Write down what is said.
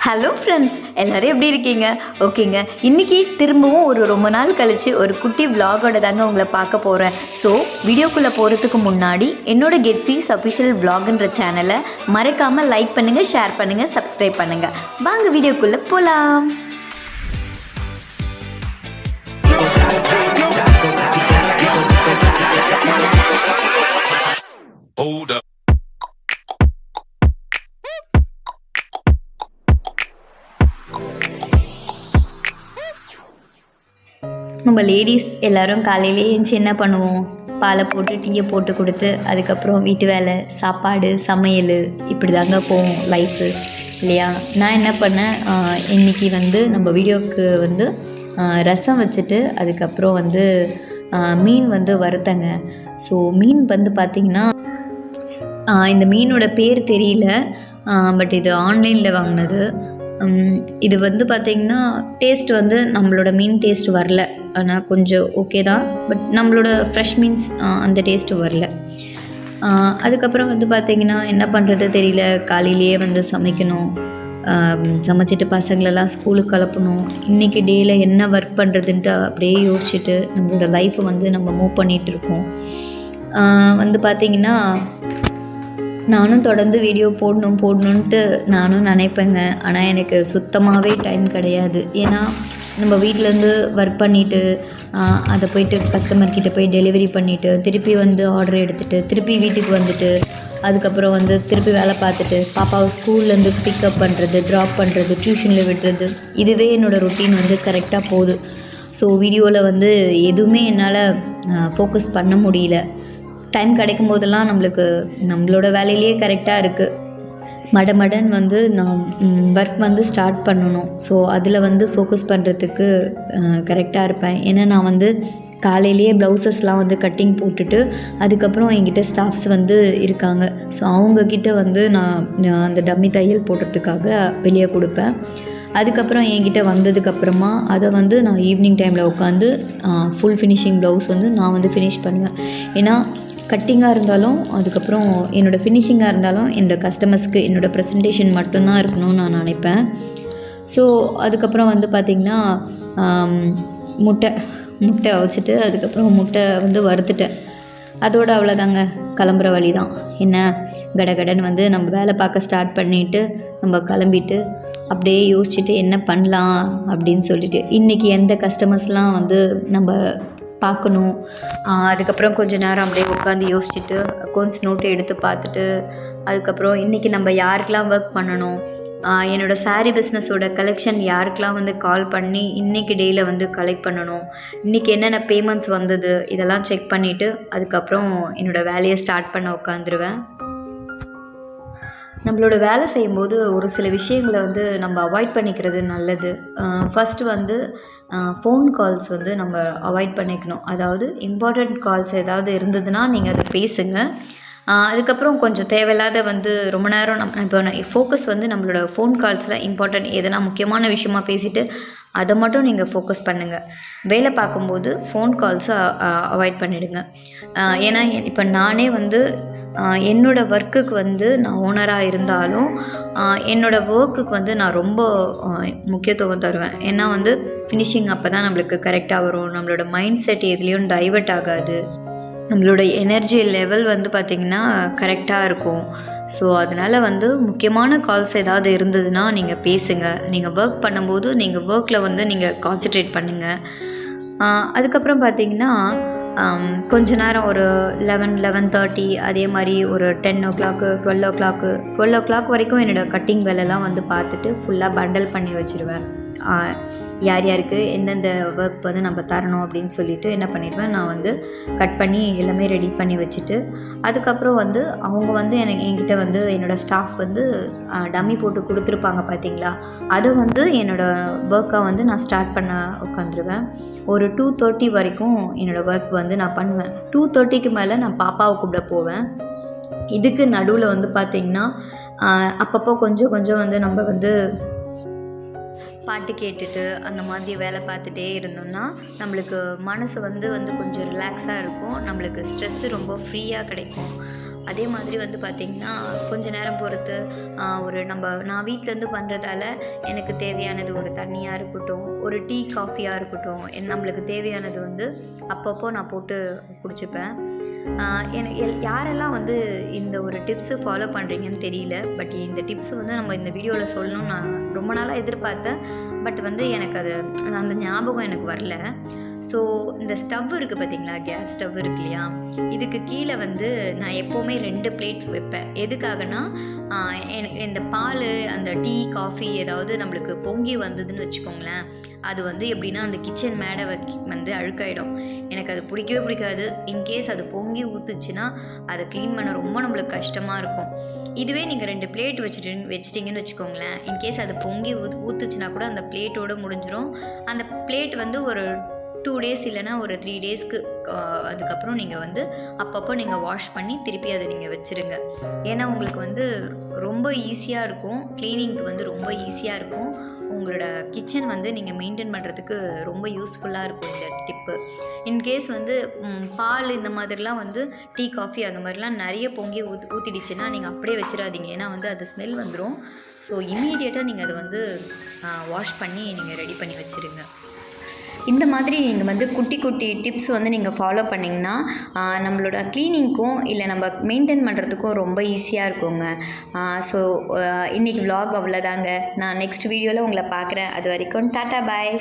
Hello friends, எல்லோரும் எப்படி இருக்கீங்க? ஓகேங்க, இன்றைக்கி திரும்பவும் ரொம்ப நாள் கழித்து ஒரு குட்டி விலாகோட தாங்க உங்களை பார்க்க போகிறேன். ஸோ வீடியோக்குள்ளே போகிறதுக்கு முன்னாடி என்னோடய கெட்ஸீஸ் அஃபிஷியல் விலாக்ன்ற சேனலை மறக்காமல் லைக் பண்ணுங்கள், ஷேர் பண்ணுங்கள், சப்ஸ்கிரைப் பண்ணுங்கள். வாங்க வீடியோக்குள்ளே போகலாம். நம்ம லேடிஸ் எல்லோரும் காலையிலே எழுந்துச்சி என்ன பண்ணுவோம்? பாலை போட்டு டீயை போட்டு கொடுத்து அதுக்கப்புறம் வீட்டு வேலை, சாப்பாடு, சமையல், இப்படி தாங்க போவோம் லைஃபு இல்லையா? நான் என்ன பண்ணேன், இன்றைக்கி நம்ம வீடியோவுக்கு ரசம் வச்சுட்டு அதுக்கப்புறம் மீன் வறுத்தங்க. ஸோ மீன் பார்த்திங்கன்னா இந்த மீனோட பேர் தெரியல, பட் இது ஆன்லைனில் வாங்கினது. இது பார்த்திங்கன்னா டேஸ்ட் நம்மளோட மீன் டேஸ்ட் வரல, ஆனால் கொஞ்சம் ஓகே தான், பட் நம்மளோட ஃப்ரெஷ் மீன்ஸ் அந்த டேஸ்ட்டு வரல. அதுக்கப்புறம் பார்த்திங்கன்னா என்ன பண்ணுறது தெரியல, காலையிலேயே சமைக்கணும், சமைச்சிட்டு பசங்களெல்லாம் ஸ்கூலுக்கு கிளப்பணும், இன்றைக்கி டேயில் என்ன ஒர்க் பண்ணுறதுன்ட்டு அப்படியே யோசிச்சுட்டு நம்மளோட லைஃப்பை நம்ம மூவ் பண்ணிகிட்ருக்கோம். பார்த்திங்கன்னா நானும் தொடர்ந்து வீடியோ போடணுன்ட்டு நானும் நினைப்பேங்க. ஆனால் எனக்கு சுத்தமாகவே டைம் கிடையாது. ஏன்னா நம்ம வீட்டிலேருந்து ஒர்க் பண்ணிவிட்டு அதை போய்ட்டு கஸ்டமர்கிட்ட போய் டெலிவரி பண்ணிவிட்டு திருப்பி ஆர்டர் எடுத்துகிட்டு திருப்பி வீட்டுக்கு வந்துட்டு அதுக்கப்புறம் திருப்பி வேலை பார்த்துட்டு பாப்பாவை ஸ்கூல்லேருந்து பிக்கப் பண்ணுறது, ட்ராப் பண்ணுறது, டியூஷனில் விடுறது, இதுவே என்னோடய ரொட்டீன் கரெக்டாக போகுது. ஸோ வீடியோவில் எதுவுமே என்னால் ஃபோக்கஸ் பண்ண முடியல. டைம் கிடைக்கும் போதெல்லாம் நம்மளோட வேலையிலே கரெக்டாக இருக்குது. மடன் நான் ஒர்க் ஸ்டார்ட் பண்ணணும். ஸோ அதில் ஃபோக்கஸ் பண்ணுறதுக்கு கரெக்டாக இருப்பேன். ஏன்னா நான் காலையிலேயே ப்ளவுசஸ்லாம் கட்டிங் போட்டுட்டு அதுக்கப்புறம் என்கிட்ட ஸ்டாஃப்ஸ் இருக்காங்க. ஸோ அவங்கக்கிட்ட நான் அந்த டம்மி தையல் போடுறதுக்காக வெளியே கொடுப்பேன். அதுக்கப்புறம் என்கிட்ட வந்ததுக்கப்புறமா அதை நான் ஈவினிங் டைமில் உட்காந்து ஃபுல் ஃபினிஷிங் ப்ளவுஸ் நான் ஃபினிஷ் பண்ணுவேன். ஏன்னா கட்டிங்காக இருந்தாலும் அதுக்கப்புறம் என்னோடய ஃபினிஷிங்காக இருந்தாலும் என்னோடய கஸ்டமர்ஸ்க்கு என்னோடய ப்ரெசன்டேஷன் மட்டும்தான் இருக்கணும்னு நான் நினைப்பேன். ஸோ அதுக்கப்புறம் பார்த்திங்கன்னா முட்டை வச்சுட்டு அதுக்கப்புறம் முட்டை வறுத்துட்டேன். அதோடு அவ்வளோதாங்க, கிளம்புற வழி தான். என்ன கடகடன்னு நம்ம வேலை பார்க்க ஸ்டார்ட் பண்ணிவிட்டு நம்ம கிளம்பிட்டு அப்படியே யோசிச்சுட்டு என்ன பண்ணலாம் அப்படின்னு சொல்லிட்டு இன்றைக்கி எந்த கஸ்டமர்ஸ்லாம் நம்ம பார்க்கணும். அதுக்கப்புறம் கொஞ்சம் நேரம் அப்படியே உட்காந்து யோசிச்சுட்டு அக்கௌண்ட்ஸ் நோட்டை எடுத்து பார்த்துட்டு அதுக்கப்புறம் இன்றைக்கி நம்ம யாருக்கெல்லாம் ஒர்க் பண்ணணும், என்னோடய சாரீ பிஸ்னஸோட கலெக்ஷன் யாருக்கெல்லாம் கால் பண்ணி இன்றைக்கி டேயில் கலெக்ட் பண்ணணும், இன்றைக்கி என்னென்ன பேமெண்ட்ஸ் வந்தது, இதெல்லாம் செக் பண்ணிவிட்டு அதுக்கப்புறம் என்னோடய வேலையை ஸ்டார்ட் பண்ண உட்காந்துருவேன். நம்மளோட வேலை செய்யும்போது ஒரு சில விஷயங்களை நம்ம அவாய்ட் பண்ணிக்கிறது நல்லது. ஃபஸ்ட்டு ஃபோன் கால்ஸ் நம்ம அவாய்ட் பண்ணிக்கணும். அதாவது இம்பார்ட்டண்ட் கால்ஸ் ஏதாவது இருந்ததுன்னா நீங்கள் அதை பேசுங்க. அதுக்கப்புறம் கொஞ்சம் தேவையில்லாத ரொம்ப நேரம் இப்போ ஃபோக்கஸ் நம்மளோட ஃபோன் கால்ஸில் இம்பார்ட்டண்ட் எதனா முக்கியமான விஷயமா பேசிவிட்டு அதை மட்டும் நீங்கள் ஃபோக்கஸ் பண்ணுங்கள். வேலை பார்க்கும்போது ஃபோன் கால்ஸை அவாய்ட் பண்ணிவிடுங்க. ஏன்னா இப்போ நானே என்னோடய ஒர்க்குக்கு நான் ஓனராக இருந்தாலும் என்னோடய ஒர்க்குக்கு நான் ரொம்ப முக்கியத்துவம் தருவேன். ஏன்னா ஃபினிஷிங் அப்போ தான் நம்மளுக்கு கரெக்டாக வரும், நம்மளோட மைண்ட் செட் எதுலேயும் டைவர்ட் ஆகாது, நம்மளோட எனர்ஜி லெவல் பார்த்திங்கன்னா கரெக்டாக இருக்கும். ஸோ அதனால் முக்கியமான கால்ஸ் ஏதாவது இருந்ததுன்னா நீங்கள் பேசுங்க. நீங்கள் ஒர்க் பண்ணும்போது நீங்கள் ஒர்க்கில் நீங்கள் கான்சன்ட்ரேட் பண்ணுங்கள். அதுக்கப்புறம் பார்த்திங்கன்னா கொஞ்ச நேரம் ஒரு 11-11:30 அதே மாதிரி ஒரு 10 o'clock 12 o'clock வரைக்கும் என்னோடய கட்டிங் வேலைலாம் பார்த்துட்டு ஃபுல்லாக பண்டல் பண்ணி வச்சுருவேன். யார் யாருக்கு எந்தெந்த ஒர்க் நம்ம தரணும் அப்படின்னு சொல்லிட்டு என்ன பண்ணிடுவேன், நான் கட் பண்ணி எல்லாமே ரெடி பண்ணி வச்சுட்டு அதுக்கப்புறம் அவங்க எனக்கு என்கிட்ட என்னோடய ஸ்டாஃப் டம்மி போட்டு கொடுத்துருப்பாங்க பார்த்தீங்களா, அதை என்னோடய ஒர்க்கை நான் ஸ்டார்ட் பண்ண உட்காந்துருவேன். ஒரு 2:30 வரைக்கும் என்னோடய ஒர்க் நான் பண்ணுவேன். 2:30க்கு மேலே நான் பாப்பாவை கூப்பிட போவேன். இதுக்கு நடுவில் பார்த்திங்கன்னா அப்பப்போ கொஞ்சம் நம்ம பாட்டு கேட்டுட்டு அந்த மாதிரி வேலை பார்த்துட்டே இருந்தோம்னா நம்மளுக்கு மனசு கொஞ்சம் ரிலாக்ஸாக இருக்கும், நம்மளுக்கு ஸ்ட்ரெஸ்ஸு ரொம்ப ஃப்ரீயாக கிடைக்கும். அதே மாதிரி வந்து பார்த்திங்கன்னா கொஞ்ச நேரம் பொறுத்து நான் வீட்டிலேருந்து பண்ணுறதால எனக்கு தேவையானது ஒரு தண்ணியாக இருக்கட்டும், ஒரு டீ காஃபியாக இருக்கட்டும், நம்மளுக்கு தேவையானது வந்து அப்பப்போ நான் போட்டு குடிச்சுப்பேன். எனக்கு யாரெல்லாம் வந்து இந்த ஒரு டிப்ஸு ஃபாலோ பண்ணுறீங்கன்னு தெரியல. பட் இந்த டிப்ஸ் வந்து நம்ம இந்த வீடியோவில் சொல்லணும்னு நான் ரொம்ப நாளாக எதிர்பார்த்தேன். பட் வந்து எனக்கு அந்த ஞாபகம் எனக்கு வரல. ஸோ இந்த ஸ்டவ் இருக்குது பார்த்தீங்களா, கேஸ் ஸ்டவ் இருக்கு இல்லையா, இதுக்கு கீழே வந்து நான் எப்போவுமே 2 பிளேட் வைப்பேன். எதுக்காகனா இந்த பால், அந்த டீ காஃபி ஏதாவது நம்மளுக்கு பொங்கி வந்ததுன்னு வச்சுக்கோங்களேன், அது வந்து எப்படின்னா அந்த கிச்சன் மேடை வந்து அழுக்காயிடும். எனக்கு அது பிடிக்கவே பிடிக்காது. இன்கேஸ் அது பொங்கி ஊற்றுச்சுன்னா அதை க்ளீன் பண்ண ரொம்ப நம்மளுக்கு கஷ்டமாக இருக்கும். இதுவே நீங்கள் 2 பிளேட் வச்சிட்டிங்கன்னு வச்சுக்கோங்களேன், இன்கேஸ் அது பொங்கி ஊற்றுச்சுன்னா கூட அந்த பிளேட்டோடு முடிஞ்சிடும். அந்த பிளேட் வந்து ஒரு 2 டேஸ் இல்லைனா ஒரு 3 டேஸ்க்கு அதுக்கப்புறம் நீங்கள் வந்து அப்பப்போ நீங்கள் வாஷ் பண்ணி திருப்பி அதை நீங்கள் வச்சுருங்க. ஏன்னா உங்களுக்கு வந்து ரொம்ப ஈஸியாக இருக்கும், க்ளீனிங்க்கு வந்து ரொம்ப ஈஸியாக இருக்கும். உங்களோட கிச்சன் வந்து நீங்கள் மெயின்டைன் பண்ணுறதுக்கு ரொம்ப யூஸ்ஃபுல்லாக இருக்கும் இந்த டிப்பு. இன்கேஸ் வந்து பால் இந்த மாதிரிலாம் வந்து டீ காஃபி அந்த மாதிரிலாம் நிறைய பொங்கி ஊற்றிடுச்சுன்னா நீங்கள் அப்படியே வச்சிடாதீங்க. ஏன்னா வந்து அது ஸ்மெல் வந்துடும். ஸோ இம்மீடியட்டாக நீங்கள் அதை வந்து வாஷ் பண்ணி நீங்கள் ரெடி பண்ணி வச்சுருங்க. இந்த மாதிரி நீங்கள் வந்து குட்டி குட்டி டிப்ஸ் வந்து நீங்கள் ஃபாலோ பண்ணிங்கன்னா நம்மளோட க்ளீனிங்க்கும் இல்லை நம்ம மெயின்டைன் பண்ணுறதுக்கும் ரொம்ப ஈஸியாக இருக்குங்க. ஸோ இன்றைக்கி vlog அவ்வளோதாங்க. நான் நெக்ஸ்ட் வீடியோவில் உங்களை பார்க்குறேன். அது வரைக்கும் டாட்டா பாய்.